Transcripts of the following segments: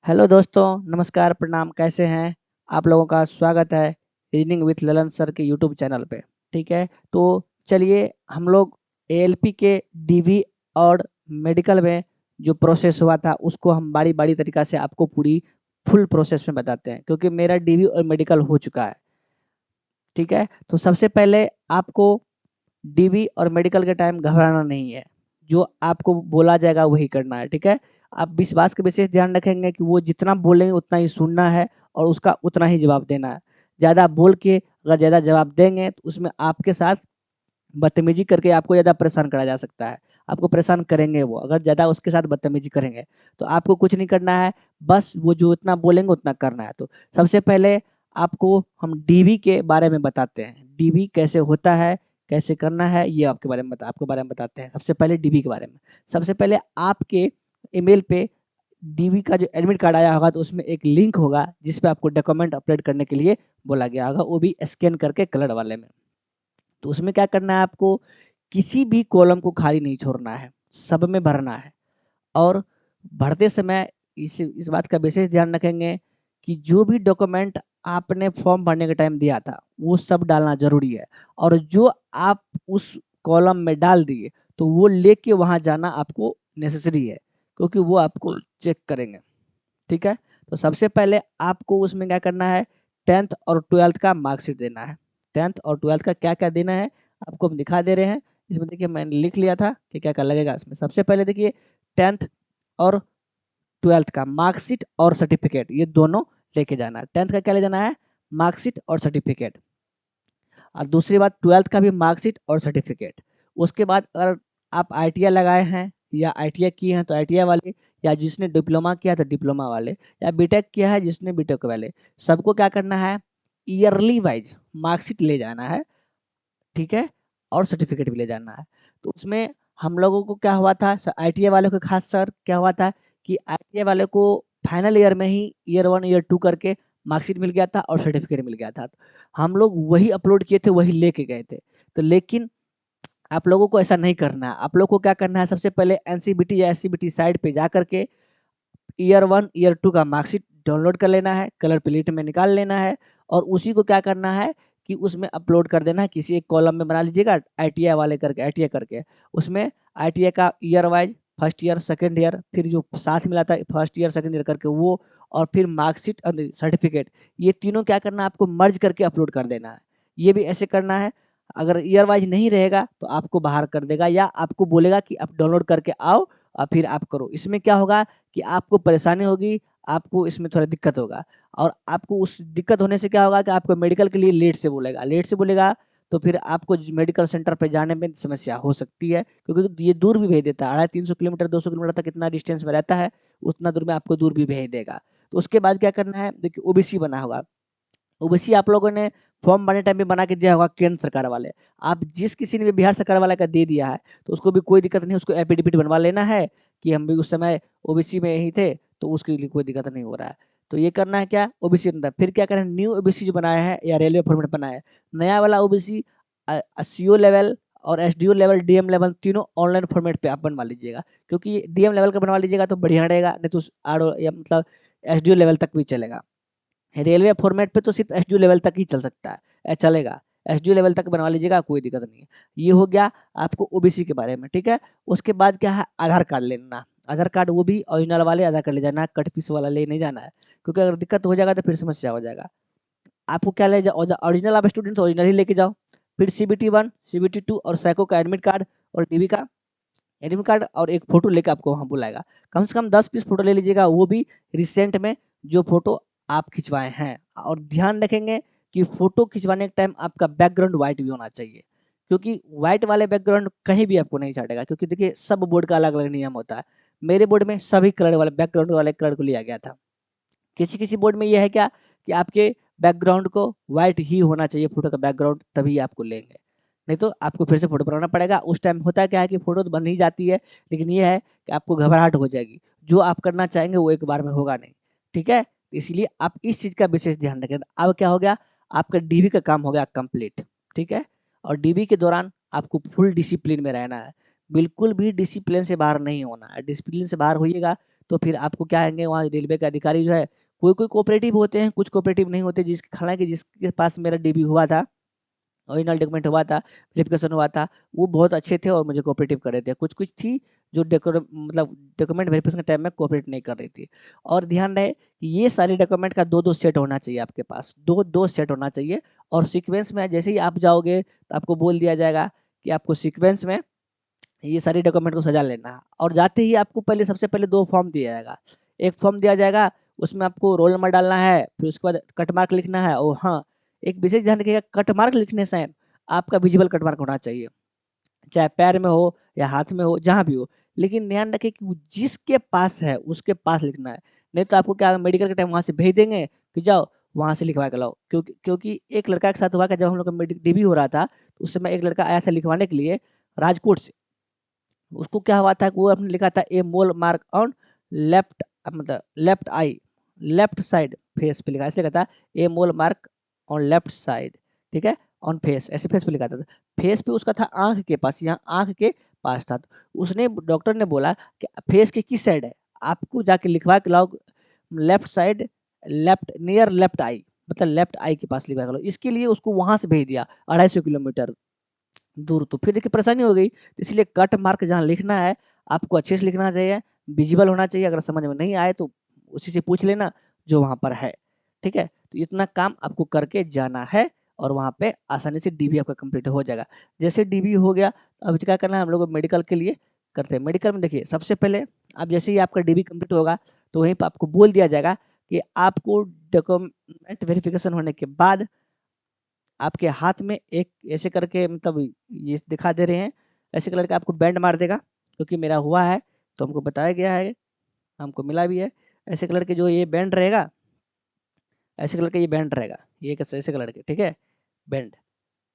Hello दोस्तों, नमस्कार, प्रणाम। कैसे हैं? आप लोगों का स्वागत है रीडिंग विथ ललन सर के यूट्यूब चैनल पे। ठीक है, तो चलिए हम लोग एएलपी के डीवी और मेडिकल में जो प्रोसेस हुआ था उसको हम बारी बारी तरीका से आपको पूरी फुल प्रोसेस में बताते हैं, क्योंकि मेरा डीवी और मेडिकल हो चुका है। ठीक है, तो सबसे पहले आपको डीवी और मेडिकल के टाइम घबराना नहीं है। जो आपको बोला जाएगा वही करना है। ठीक है, आप इस बात का विशेष ध्यान रखेंगे कि वो जितना बोलेंगे उतना ही सुनना है और उसका उतना ही जवाब देना है। ज़्यादा बोल के अगर ज़्यादा जवाब देंगे तो उसमें आपके साथ बदतमीजी करके आपको ज़्यादा परेशान करा जा सकता है। आपको परेशान करेंगे वो, अगर ज़्यादा उसके साथ बदतमीजी करेंगे तो आपको कुछ नहीं करना है। बस वो जो इतना बोलेंगे उतना करना है। तो सबसे पहले आपको हम डीवी के बारे में बताते हैं। डीवी कैसे होता है, कैसे करना है, ये आपके बारे में बताते हैं। सबसे पहले डीवी के बारे में। सबसे पहले आपके ईमेल पे डीवी का जो एडमिट कार्ड आया होगा तो उसमें एक लिंक होगा जिस पे आपको डॉक्यूमेंट अपलोड करने के लिए बोला गया होगा, वो भी स्कैन करके कलर वाले में। तो उसमें क्या करना है आपको, किसी भी कॉलम को खाली नहीं छोड़ना है, सब में भरना है। और भरते समय इस बात का विशेष ध्यान रखेंगे कि जो भी डॉक्यूमेंट आपने फॉर्म भरने के टाइम दिया था वो सब डालना ज़रूरी है। और जो आप उस कॉलम में डाल दिए तो वो लेके वहाँ जाना आपको नेसेसरी है, क्योंकि वो आपको चेक करेंगे। ठीक है, तो सबसे पहले आपको उसमें क्या करना है, 10th और 12th का मार्कशीट देना है। 10th और 12th का क्या क्या देना है आपको हम दिखा दे रहे हैं। इसमें देखिए मैंने लिख लिया था कि क्या क्या लगेगा इसमें। सबसे पहले देखिए 10th और 12th का मार्कशीट और सर्टिफिकेट, ये दोनों लेके जाना है। 10th का क्या ले जाना है, मार्कशीट और सर्टिफिकेट। और दूसरी बात 12th का भी मार्कशीट और सर्टिफिकेट। उसके बाद अगर आप आईटीआई लगाए हैं या आईटीआई किए हैं तो आईटीआई वाले, या जिसने डिप्लोमा किया तो डिप्लोमा वाले, या बीटेक किया है जिसने बीटेक वाले, सबको क्या करना है, ईयरली वाइज मार्कशीट ले जाना है। ठीक है, और सर्टिफिकेट भी ले जाना है। तो उसमें हम लोगों को क्या हुआ था, आईटीआई वाले को खास सर क्या हुआ था कि आईटीआई वाले को फाइनल ईयर में ही ईयर 1 ईयर 2 करके मार्कशीट मिल गया था और सर्टिफिकेट मिल गया था। हम लोग वही अपलोड किए थे, वही लेके गए थे। तो लेकिन आप लोगों को ऐसा नहीं करना है। आप लोग को क्या करना है, सबसे पहले एनसीबीटी या एससीबीटी साइट पे जा करके ईयर 1 ईयर 2 का मार्कशीट डाउनलोड कर लेना है, कलर प्लेट में निकाल लेना है और उसी को क्या करना है कि उसमें अपलोड कर देना है। किसी एक कॉलम में बना लीजिएगा आईटीआई वाले करके, आईटीआई करके उसमें आईटीआई का year wise first year second year, फिर जो साथ मिला था फर्स्ट ईयर सेकंड ईयर करके वो, और फिर मार्कशीट और सर्टिफिकेट, ये तीनों क्या करना है आपको मर्ज करके अपलोड कर देना है। ये भी ऐसे करना है। अगर ईयर वाइज नहीं रहेगा तो आपको बाहर कर देगा या आपको बोलेगा कि आप डाउनलोड करके आओ और फिर आप करो। इसमें क्या होगा कि आपको परेशानी होगी, आपको इसमें थोड़ा दिक्कत होगा। और आपको उस दिक्कत होने से क्या होगा कि आपको मेडिकल के लिए लेट से बोलेगा तो फिर आपको मेडिकल सेंटर पे जाने में समस्या हो सकती है, क्योंकि ये दूर भी भेज देता है। 250 300 किलोमीटर 200 किलोमीटर तक इतना डिस्टेंस में रहता है, उतना दूर में आपको दूर भी भेज देगा। तो उसके बाद क्या करना है, देखिए ओबीसी बना होगा। ओबीसी आप लोगों ने फॉर्म भरने टाइम पे बना के दिया होगा केंद्र सरकार वाले। आप जिस किसी ने भी बिहार सरकार वाला का दे दिया है तो उसको भी कोई दिक्कत नहीं, उसको एफिडेविट बनवा लेना है कि हम भी उस समय ओबीसी में ही थे, तो उसके लिए कोई दिक्कत नहीं हो रहा है। तो ये करना है क्या, ओबीसी अंदर फिर क्या करना है, न्यू ओबीसी जो बनाया है या रेलवे फॉर्मेट बनाया है, नया वाला ओबीसी सीओ लेवल और एसडीओ लेवल डीएम लेवल तीनों ऑनलाइन फॉर्मेट पे आप बनवा लीजिएगा। क्योंकि डीएम लेवल का बनवा लीजिएगा तो बढ़िया रहेगा, नहीं तो आर या मतलब एसडीओ लेवल तक भी चलेगा। रेलवे फॉर्मेट पे तो सिर्फ एसडीओ लेवल तक ही चल सकता है, चलेगा। एसडीओ लेवल तक बनवा लीजिएगा, कोई दिक्कत नहीं है। ये हो गया आपको ओबीसी के बारे में। ठीक है, उसके बाद क्या है, आधार कार्ड लेना। आधार कार्ड वो भी ओरिजिनल वाले आधार कार्ड ले जाना है, कट पीस वाला ले नहीं जाना है, क्योंकि अगर दिक्कत हो जाएगा तो फिर समस्या हो जाएगा। आपको क्या ले जाओ, ओरिजिनल आप स्टूडेंट ओरिजिनल ही लेके जाओ। फिर CBT 1 CBT 2 और सैको का एडमिट कार्ड और डीबी का एडमिट कार्ड और एक फोटो लेकर आपको वहाँ बुलाएगा। कम से कम 10 पीस फोटो ले लीजिएगा, वो भी रिसेंट में जो फोटो आप खिंचवाए हैं। और ध्यान रखेंगे कि फोटो खिंचवाने के टाइम आपका बैकग्राउंड व्हाइट भी होना चाहिए, क्योंकि व्हाइट वाले बैकग्राउंड कहीं भी आपको नहीं छाटेगा, क्योंकि देखिए सब बोर्ड का अलग अलग नियम होता है। मेरे बोर्ड में सभी कलर वाले बैकग्राउंड वाले कलर को लिया गया था। किसी किसी बोर्ड में ये है क्या कि आपके बैकग्राउंड को व्हाइट ही होना चाहिए, फोटो का बैकग्राउंड, तभी आपको लेंगे। नहीं तो आपको फिर से फोटो बनाना पड़ेगा। उस टाइम होता क्या है कि फोटो तो बन ही जाती है, लेकिन ये है कि आपको घबराहट हो जाएगी, जो आप करना चाहेंगे वो एक बार में होगा नहीं। ठीक है, इसलिए आप इस चीज़ का विशेष ध्यान रखें। अब क्या हो गया, आपका डीबी का काम हो गया कंप्लीट। ठीक है, और डीबी के दौरान आपको फुल डिसिप्लिन में रहना है, बिल्कुल भी डिसिप्लिन से बाहर नहीं होना है। डिसिप्लिन से बाहर होइएगा तो फिर आपको क्या आएंगे, वहाँ रेलवे के अधिकारी जो है, कोई कोई कोऑपरेटिव होते हैं, कुछ कोऑपरेटिव नहीं होते, हालांकि जिसके पास मेरा डीबी हुआ था, ओरिजिनल डॉक्यूमेंट हुआ था, वेरिफिकेशन हुआ था, वो बहुत अच्छे थे और मुझे कोऑपरेटिव कर रहे थे। कुछ कुछ थी जो मतलब डॉक्यूमेंट वेरिफिकेशन के टाइम में कोऑपरेट नहीं कर रही थी। और ध्यान रहे कि ये सारे डॉक्यूमेंट का दो दो सेट होना चाहिए आपके पास, दो दो सेट होना चाहिए। और सीक्वेंस में जैसे ही आप जाओगे तो आपको बोल दिया जाएगा कि आपको सीक्वेंस में ये सारे डॉक्यूमेंट को सजा लेना है। और जाते ही आपको पहले सबसे पहले दो फॉर्म दिया जाएगा। एक फॉर्म दिया जाएगा, उसमें आपको रोल नंबर डालना है, फिर उसके बाद कट मार्क लिखना है। और हाँ, एक विशेष ध्यान रखिएगा, कट मार्क लिखने से आपका विजिबल कट मार्क होना चाहिए, चाहे पैर में हो या हाथ में हो, जहाँ भी हो। लेकिन ध्यान रखिए कि वो जिसके पास है उसके पास लिखना है, नहीं तो आपको क्या मेडिकल के टाइम वहाँ से भेज देंगे कि जाओ वहाँ से लिखवा के लाओ। क्योंकि क्योंकि एक लड़का के साथ हुआ कि जब हम लोग का डीबी हो रहा था, तो उस समय एक लड़का आया था लिखवाने के लिए राजकोट से। उसको क्या हुआ था कि वो अपने लिखा था ए मोल मार्क ऑन लेफ्ट, मतलब लेफ्ट आई, लेफ्ट साइड फेस पे लिखा, ऐसे लिखा था ए मोल मार्क ऑन लेफ्ट साइड, ठीक है, ऑन फेस, ऐसे फेस पे लिखा था। फेस पे उसका था आंख के पास, यहाँ आंख के पास था। तो उसने, डॉक्टर ने बोला कि फेस के किस साइड है, आपको जाके लिखवा के लाओ left side, left near left eye, मतलब लेफ्ट आई के पास लिखवा के लाओ। इसके लिए उसको वहां से भेज दिया 250 किलोमीटर दूर। तो फिर देखिए परेशानी हो गई। तो इसलिए कट मार्क जहाँ लिखना है आपको अच्छे से लिखना चाहिए, विजिबल होना चाहिए। अगर समझ में नहीं आए तो उसी से पूछ लेना जो वहाँ पर है, ठीक है। तो इतना काम आपको करके जाना है और वहाँ पे आसानी से डीबी आपका कंप्लीट हो जाएगा। जैसे डीबी हो गया, अब क्या करना है, हम लोग मेडिकल के लिए करते हैं। मेडिकल में देखिए सबसे पहले आप जैसे ही आपका डीबी कंप्लीट होगा तो वहीं पर आपको बोल दिया जाएगा कि आपको डॉक्यूमेंट वेरिफिकेशन होने के बाद आपके हाथ में एक ऐसे करके, मतलब ये दिखा दे रहे हैं, ऐसे कलर का आपको बैंड मार देगा। क्योंकि मेरा हुआ है तो हमको बताया गया है, हमको मिला भी है। ऐसे कलर के जो ये बैंड रहेगा, ऐसे कलर का ये बैंड रहेगा, ये ऐसे कलर के, ठीक है, बैंड,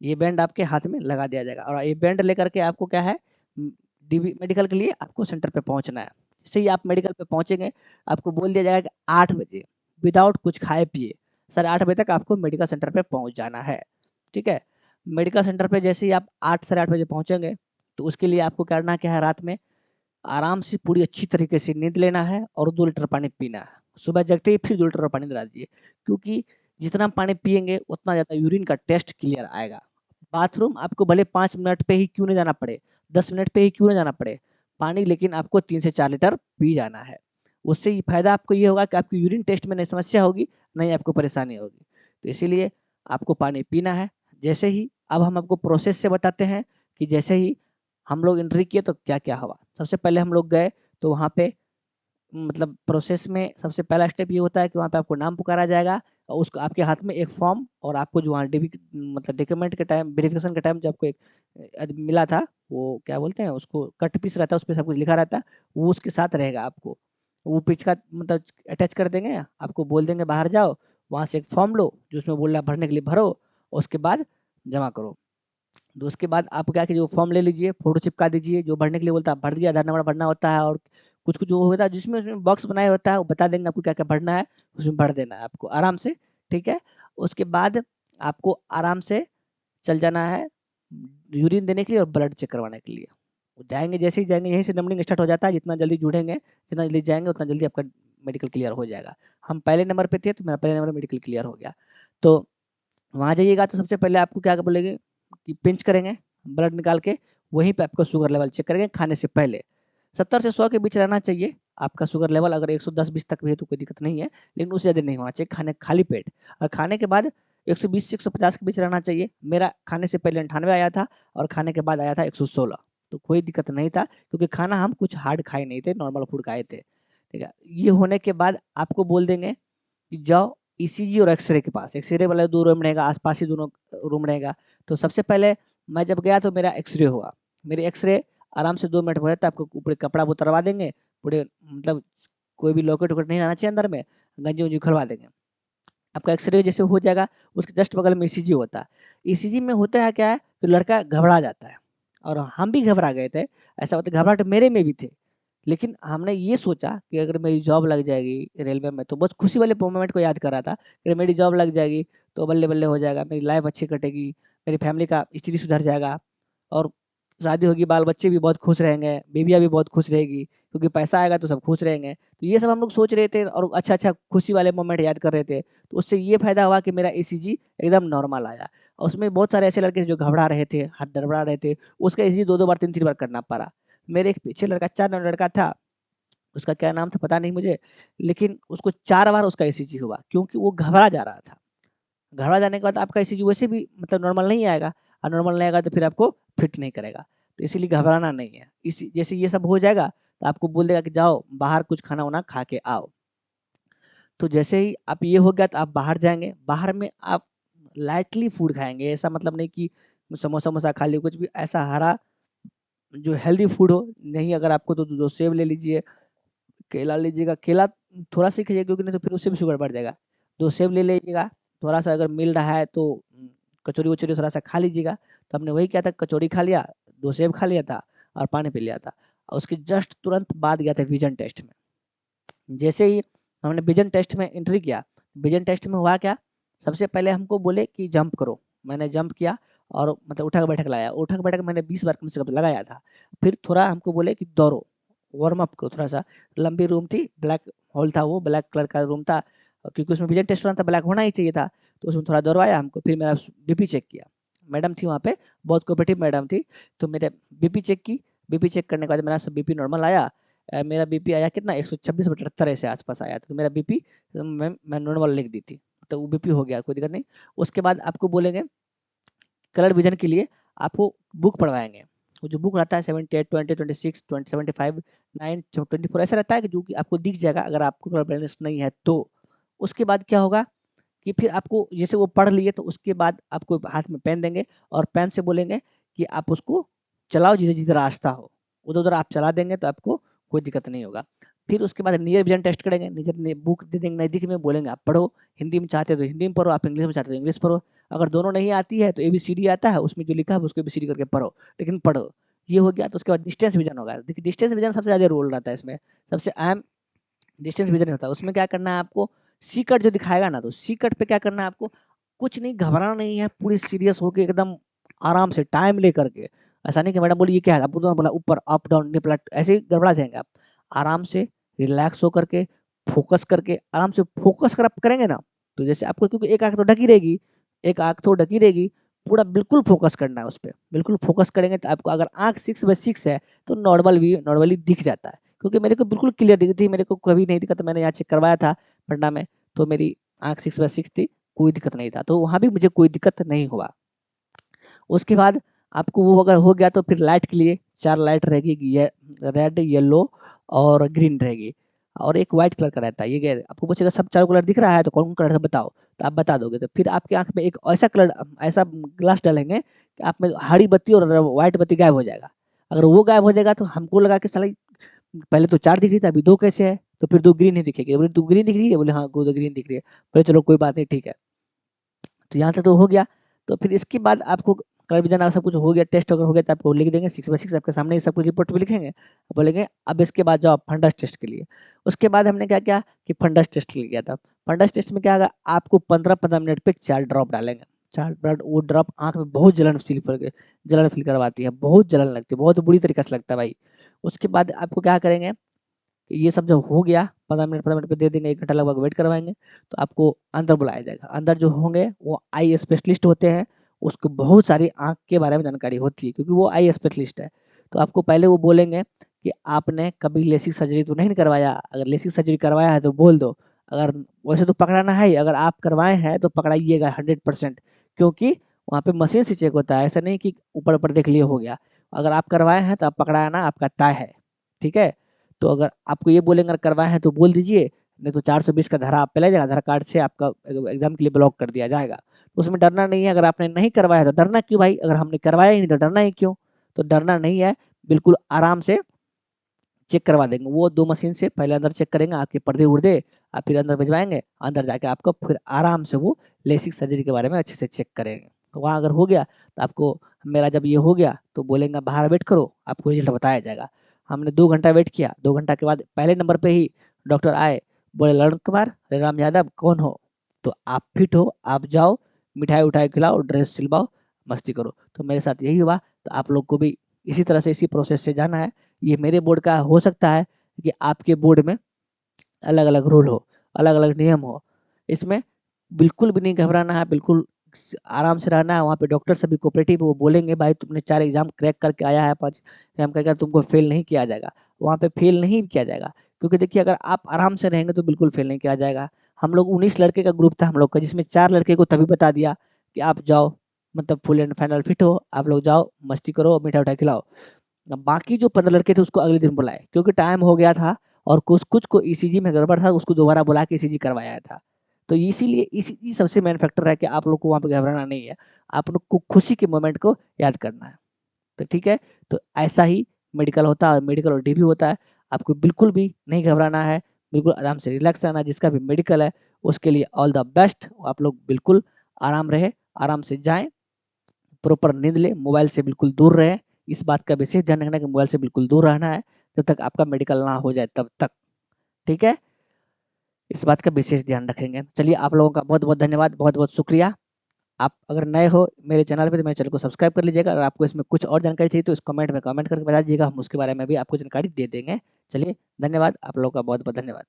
ये बैंड आपके हाथ में लगा दिया जाएगा। और ये बैंड लेकर के आपको क्या है, डीबी मेडिकल के लिए आपको सेंटर पे पहुंचना है। जैसे ही आप मेडिकल पे पहुंचेंगे आपको बोल दिया जाएगा कि 8 बजे विदाउट कुछ खाए पिए 8:30 तक आपको मेडिकल सेंटर पे पहुंच जाना है, ठीक है। मेडिकल सेंटर पे जैसे ही आप 8 साढ़े 8 बजे पहुंचेंगे तो उसके लिए आपको करना क्या है, रात में आराम से पूरी अच्छी तरीके से नींद लेना है और 2 लीटर पानी पीना है। सुबह जगते ही फिर 2 लीटर पानी दिला दीजिए, क्योंकि जितना पानी पिएंगे उतना ज़्यादा यूरिन का टेस्ट क्लियर आएगा। बाथरूम आपको भले 5 मिनट पे ही क्यों नहीं जाना पड़े, 10 मिनट पे ही क्यों नहीं जाना पड़े, पानी लेकिन आपको 3 से 4 लीटर पी जाना है। उससे ये फायदा आपको ये होगा कि आपकी यूरिन टेस्ट में नहीं समस्या होगी, नहीं आपको परेशानी होगी। तो इसीलिए आपको पानी पीना है। जैसे ही अब हम आपको प्रोसेस से बताते हैं कि जैसे ही हम लोग एंट्री किए तो क्या क्या हुआ। सबसे पहले हम लोग गए तो वहाँ पे, मतलब प्रोसेस में सबसे पहला स्टेप ये होता है कि वहाँ पे आपको नाम पुकारा जाएगा और उसको आपके हाथ में एक फॉर्म, और आपको जो वहाँ डीबी मतलब डॉक्यूमेंट के टाइम वेरिफिकेशन के टाइम जो आपको एक मिला था, वो क्या बोलते हैं उसको, कट पीस रहता है, उस पर सब कुछ लिखा रहता है, वो उसके साथ रहेगा। आपको वो पिच का मतलब अटैच कर देंगे, आपको बोल देंगे बाहर जाओ, वहाँ से एक फॉर्म लो जो उसमें बोल रहा है भरने के लिए भरो, और उसके बाद जमा करो। तो उसके बाद आप क्या कीजिए, वो फॉर्म ले लीजिए, फोटो चिपका दीजिए, जो भरने के लिए बोलता है भर दिया, आधार नंबर भरना होता है, और कुछ कुछ जो होता है जिसमें उसमें बॉक्स बनाया होता है वो बता देंगे आपको क्या क्या भरना है, उसमें भर देना है आपको आराम से, ठीक है। उसके बाद आपको आराम से चल जाना है यूरिन देने के लिए और ब्लड चेक करवाने के लिए। जाएंगे, जैसे ही जाएंगे यहीं से नंबरिंग स्टार्ट हो जाता है, जितना जल्दी जुड़ेंगे, जितना जल्दी जाएंगे उतना जल्दी आपका मेडिकल क्लियर हो जाएगा। हम पहले नंबर पे थे तो मेरा पहले नंबर मेडिकल क्लियर हो गया। तो वहाँ जाइएगा तो सबसे पहले आपको क्या बोलेंगे कि पिंच करेंगे ब्लड निकाल के, वहीं पे आपका शुगर लेवल चेक करेंगे खाने से पहले। 70 से 100 के बीच रहना चाहिए आपका शुगर लेवल। अगर 110-120 तक भी है तो कोई दिक्कत नहीं है, लेकिन उससे ज़्यादा नहीं होना चाहिए खाने खाली पेट। और खाने के बाद 120 से 150 के बीच रहना चाहिए। मेरा खाने से पहले 98 आया था और खाने के बाद आया था 116। तो कोई दिक्कत नहीं था, क्योंकि खाना हम कुछ हार्ड खाए नहीं थे, नॉर्मल फूड खाए थे, ठीक है। ये होने के बाद आपको बोल देंगे कि जाओ ईसीजी और एक्सरे के पास। एक्सरे वाला 2 रूम रहेगा, आसपास ही दोनों रूम रहेगा। तो सबसे पहले मैं जब गया तो मेरा एक्सरे हुआ। मेरे एक्सरे आराम से 2 मिनट में हो जाता है। आपको ऊपर कपड़ा वो उतरवा देंगे पूरे, मतलब कोई भी लॉकेट वॉकेट नहीं रहना चाहिए अंदर में, गंजी उंजी खुलवा देंगे, आपका एक्सरे जैसे हो जाएगा। उसके जस्ट बगल में ईसीजी होता है। ईसीजी में होता है क्या है कि लड़का घबरा जाता है, और हम भी घबरा गए थे। ऐसा होता, घबराहट मेरे में भी थे, लेकिन हमने ये सोचा कि अगर मेरी जॉब लग जाएगी रेलवे में, तो बहुत खुशी वाले मोमेंट को याद कर रहा था कि मेरी जॉब लग जाएगी तो बल्ले बल्ले हो जाएगा, मेरी लाइफ अच्छी कटेगी, मेरी फैमिली का स्थिति सुधर जाएगा, और शादी होगी, बाल बच्चे भी बहुत खुश रहेंगे, बीवियाँ भी बहुत खुश रहेगी, क्योंकि पैसा आएगा तो सब खुश रहेंगे। तो ये सब हम लोग सोच रहे थे और अच्छा-अच्छा खुशी वाले मोमेंट याद कर रहे थे। तो उससे ये फ़ायदा हुआ कि मेरा ईसीजी एकदम नॉर्मल आया और उसमें बहुत सारे ऐसे लड़के जो घबरा रहे थे, हाथ डरबड़ा रहे थे, उसका ईसीजी 2-2 बार 3-3 बार करना पड़ा। मेरे एक पीछे लड़का 4 नंबर लड़का था, उसका क्या नाम था पता नहीं मुझे, लेकिन उसको 4 बार उसका ईसीजी हुआ क्योंकि वो घबरा जा रहा था। घबरा जाने के बाद आपका ईसीजी वैसे भी मतलब नॉर्मल नहीं आएगा और नॉर्मल नहीं आएगा तो फिर आपको फिट नहीं करेगा। तो इसीलिए घबराना नहीं है। इसी जैसे ये सब हो जाएगा तो आपको बोल देगा कि जाओ बाहर कुछ खाना-वाना खा के आओ। तो जैसे ही आप ये हो गया तो आप बाहर जाएँगे, बाहर में आप लाइटली फूड खाएँगे। ऐसा मतलब नहीं कि समोसा-वमोसा खा लिए, कुछ भी ऐसा हरा जो हेल्दी फूड हो, नहीं अगर आपको तो 2 सेब ले लीजिए, केला लीजिएगा, केला थोड़ा-सा ही खाइए क्योंकि नहीं तो फिर उससे भी शुगर बढ़ जाएगा। 2 सेब ले लीजिएगा, थोड़ा-सा अगर मिल रहा है तो कचौड़ी-वचौड़ी थोड़ा-सा खा लीजिएगा। तो हमने वही किया था, कचौड़ी खा लिया, 2 सेब खा लिया था और पानी पी लिया था। और उसके जस्ट तुरंत बाद गया था विज़न टेस्ट में। जैसे ही हमने विज़न टेस्ट में एंट्री किया, विज़न टेस्ट में हुआ क्या, सबसे पहले हमको बोले कि जंप करो। मैंने जंप किया और मतलब उठक-बैठक लगाया। उठक-बैठक मैंने 20 बार कम से कम लगाया था। फिर थोड़ा हमको बोले कि दौड़ो, वार्म अप करो थोड़ा-सा। लंबी रूम थी, ब्लैक हॉल था वो, ब्लैक कलर का रूम था क्योंकि उसमें विज़न टेस्ट होना था, ब्लैक होना ही चाहिए था। तो उसमें थोड़ा दौड़वाया हमको, फिर मेरा बीपी चेक किया। मैडम थी वहाँ पे, बहुत कोऑपरेटिव मैडम थी, तो मेरा बीपी चेक की। बीपी चेक करने के बाद मेरा बीपी नॉर्मल आया। मेरा बीपी आया कितना 126/78 ऐसे आस-पास आया था। तो मेरा बीपी मैं नॉर्मल लिख दी थी। तो वो बीपी हो गया, कोई दिक्कत नहीं। उसके बाद आपको बोलेंगे कलर विज़न के लिए आपको बुक पढ़वाएँगे। वो जो बुक रहता है 78, 20, 26, 20, 75, 9, 24 ऐसा रहता है कि जो कि आपको दिख जाएगा अगर आपको कलर ब्लाइंडनेस नहीं है तो। उसके बाद क्या होगा कि फिर आपको जैसे वो पढ़ लिए तो उसके बाद आपको हाथ में पेन देंगे और पेन से बोलेंगे कि आप उसको चलाओ जिधर-जिधर रास्ता हो। उधर-उधर आप चला देंगे तो आपको कोई दिक्कत नहीं होगा। फिर उसके बाद नियर विज़न टेस्ट करेंगे, निजर ने बुक दे देंगे नज़दीक में, बोलेंगे आप पढ़ो, हिंदी में चाहते हो तो हिंदी में पढ़ो, आप इंग्लिश में चाहते हो तो इंग्लिश पढ़ो। अगर दोनों नहीं आती है तो एबीसीडी आता है, उसमें जो लिखा है उसको एबीसीडी करके पढ़ो, लेकिन पढ़ो। ये हो गया तो उसके बाद डिस्टेंस विज़न होगा। देखिए डिस्टेंस विज़न सबसे ज़्यादा रोल रहता है इसमें, सबसे अहम डिस्टेंस विज़न होता है। उसमें क्या करना है आपको, सी कट जो दिखाएगा ना, तो सी कट पे क्या करना है आपको, कुछ नहीं घबराना नहीं है, पूरी सीरियस होके एकदम आराम से टाइम लेकर के। ऐसा नहीं कि मैडम बोली ये क्या है? आपको तो बोला ऊपर, अप, डाउन, निपलट ऐसे ही गड़बड़ा जाएँगे आप। आराम से रिलैक्स होकर के, फ़ोकस करके आराम से फ़ोकस अगर आप करेंगे ना, तो जैसे आपको क्योंकि एक आँख तो ढकी रहेगी, एक आँख तो ढकी रहेगी, पूरा बिल्कुल फ़ोकस करना है उसपे। बिल्कुल फ़ोकस करेंगे तो आपको अगर आँख 6/6 है, तो नॉर्मल भी नॉर्मली दिख जाता है। क्योंकि मेरे को बिल्कुल क्लियर दिखी थी, मेरे को कभी नहीं दिक्कत, मैंने यहाँ चेक करवाया था पटना में, तो मेरी आँख 6/6 थी, कोई दिक्कत नहीं था। तो वहाँ भी मुझे कोई दिक्कत नहीं हुआ। उसके बाद आपको वो अगर हो गया तो फिर लाइट के लिए 4 लाइट रहेगी, ये रेड, येलो और ग्रीन रहेगी और एक व्हाइट कलर का रहता है। ये क्या आपको पूछेगा सब चारों कलर दिख रहा है तो कौन कलर है बताओ? तो आप बता दोगे तो फिर आपकी आँख में एक ऐसा कलर ऐसा ग्लास डालेंगे कि आप में हरी बत्ती और व्हाइट बत्ती गायब हो जाएगा। अगर वो गायब हो जाएगा तो हमको लगा कि साला पहले तो 4 दिख रही थी, अभी 2 कैसे है? तो फिर 2 ग्रीन ही दिखेगी। बोले 2 ग्रीन दिख रही है? बोले हाँ, 2 ग्रीन दिख रही है। बोले चलो कोई बात नहीं, ठीक है। तो यहाँ तक तो हो गया। तो फिर इसके बाद आपको कलर विज़न अगर सब कुछ हो गया, टेस्ट अगर हो गया तो आपको लिख देंगे 6/6 आपके सामने ही सब कुछ रिपोर्ट में लिखेंगे। बोलेंगे अब इसके बाद जाओ आप फंडस टेस्ट के लिए। उसके बाद हमने क्या किया कि फंडस टेस्ट के लिए गया था। फंडस टेस्ट में क्या होगा, आपको 15-15 मिनट पे 4 ड्रॉप डालेंगे। 4 ड्रॉप, वो ड्रॉप आँख में बहुत जलन फ़ील करवाती है, बहुत जलन लगती है, बहुत बुरी तरीके से लगता है भाई। उसके बाद आपको क्या करेंगे, ये सब जब हो गया 15 मिनट पे दे देंगे, 1 घंटा लगभग वेट करवाएँगे, तो आपको अंदर बुलाया जाएगा। अंदर जो होंगे वो आई स्पेशलिस्ट होते हैं, उसको बहुत सारी आँख के बारे में जानकारी होती है क्योंकि वो आई स्पेशलिस्ट है। तो आपको पहले वो बोलेंगे कि आपने कभी लेसिक सर्जरी तो नहीं करवाया? अगर लेसिक सर्जरी करवाया है तो बोल दो। अगर वैसे तो पकड़ाना है ही, अगर आप करवाए हैं तो पकड़ाइएगा 100% क्योंकि वहाँ पे मशीन से चेक होता है, ऐसा नहीं कि ऊपर-ऊपर देख लिए हो गया। अगर आप करवाए हैं तो आप पकड़ाना आपका तय है, ठीक है? तो अगर आपको ये बोलेंगे अगर करवाए हैं तो बोल दीजिए, नहीं तो 420 का धारा आप पे लग जाएगा, आधार कार्ड से आपका एग्ज़ाम के लिए ब्लॉक कर दिया जाएगा। तो उसमें डरना नहीं है, अगर आपने नहीं करवाया है तो डरना क्यों भाई? अगर हमने करवाया ही नहीं तो डरना ही क्यों? तो डरना नहीं है, बिल्कुल आराम से चेक करवा देंगे। वो 2 मशीन से पहले अंदर चेक करेंगे, आपके पर्दे-वर्दे फिर अंदर भिजवाएँगे, अंदर जाके आपको फिर आराम से वो लेसिक सर्जरी के बारे में अच्छे से चेक करेंगे। तो वहाँ अगर हो गया तो आपको मेरा जब ये हो गया तो बोलेंगे बाहर वेट करो, आपको रिज़ल्ट बताया जाएगा। हमने 2 घंटा वेट किया, 2 घंटा के बाद पहले नंबर पे ही डॉक्टर आए, बोले ललन कुमार, हरिराम यादव कौन हो? तो आप फिट हो, आप जाओ, मिठाई-उठाई खिलाओ, ड्रेस सिलवाओ, मस्ती करो। तो मेरे साथ यही हुआ, तो आप लोग को भी इसी तरह से इसी प्रोसेस से जाना है। ये मेरे बोर्ड का हो सकता है, कि आपके बोर्ड में अलग अलग रूल हो, अलग अलग नियम हो। इसमें बिल्कुल भी नहीं घबराना है, बिल्कुल आराम से रहना है। वहाँ पे डॉक्टर सभी कोऑपरेटिव, वो बोलेंगे भाई तुमने 4 एग्जाम क्रैक करके आया है, 5 एग्जाम करके, तुमको फेल नहीं किया जाएगा। वहाँ पे फेल नहीं किया जाएगा, क्योंकि देखिए अगर आप आराम से रहेंगे तो बिल्कुल फेल नहीं किया जाएगा। हम लोग 19 लड़के का ग्रुप था हम लोग का, जिसमें 4 लड़के को तभी बता दिया कि आप जाओ, मतलब फुल एंड फाइनल फिट हो, आप लोग जाओ मस्ती करो, मीठा उठा खिलाओ। बाकी जो 15 लड़के थे उसको अगले दिन बुलाए, क्योंकि टाइम हो गया था और कुछ कुछ को ईसीजी में गड़बड़ था, उसको दोबारा बुला के ईसीजी करवाया था। तो इसीलिए ईसीजी सबसे मेन फैक्टर है कि आप लोग को वहाँ पे घबराना नहीं है, आप लोग को खुशी के मोमेंट को याद करना है। तो ठीक है, तो ऐसा ही मेडिकल होता है, मेडिकल और डीवी होता है। आपको बिल्कुल भी नहीं घबराना है, बिल्कुल आराम से रिलैक्स रहना है। जिसका भी मेडिकल है उसके लिए ऑल द बेस्ट। आप लोग बिल्कुल आराम रहे, आराम से जाएं, प्रॉपर नींद लें, मोबाइल से बिल्कुल दूर रहें। इस बात का विशेष ध्यान रखना कि मोबाइल से बिल्कुल दूर रहना है जब तक आपका मेडिकल ना हो जाए तब तक। ठीक है, इस बात का विशेष ध्यान रखेंगे। चलिए, आप लोगों का बहुत बहुत धन्यवाद, बहुत बहुत शुक्रिया। आप अगर नए हो मेरे चैनल पे तो मेरे चैनल को सब्सक्राइब कर लीजिएगा। अगर आपको इसमें कुछ और जानकारी चाहिए तो इस कमेंट में कमेंट करके बता दीजिएगा, हम उसके बारे में भी आपको जानकारी दे देंगे। चलिए, धन्यवाद, आप लोगों का बहुत बहुत धन्यवाद।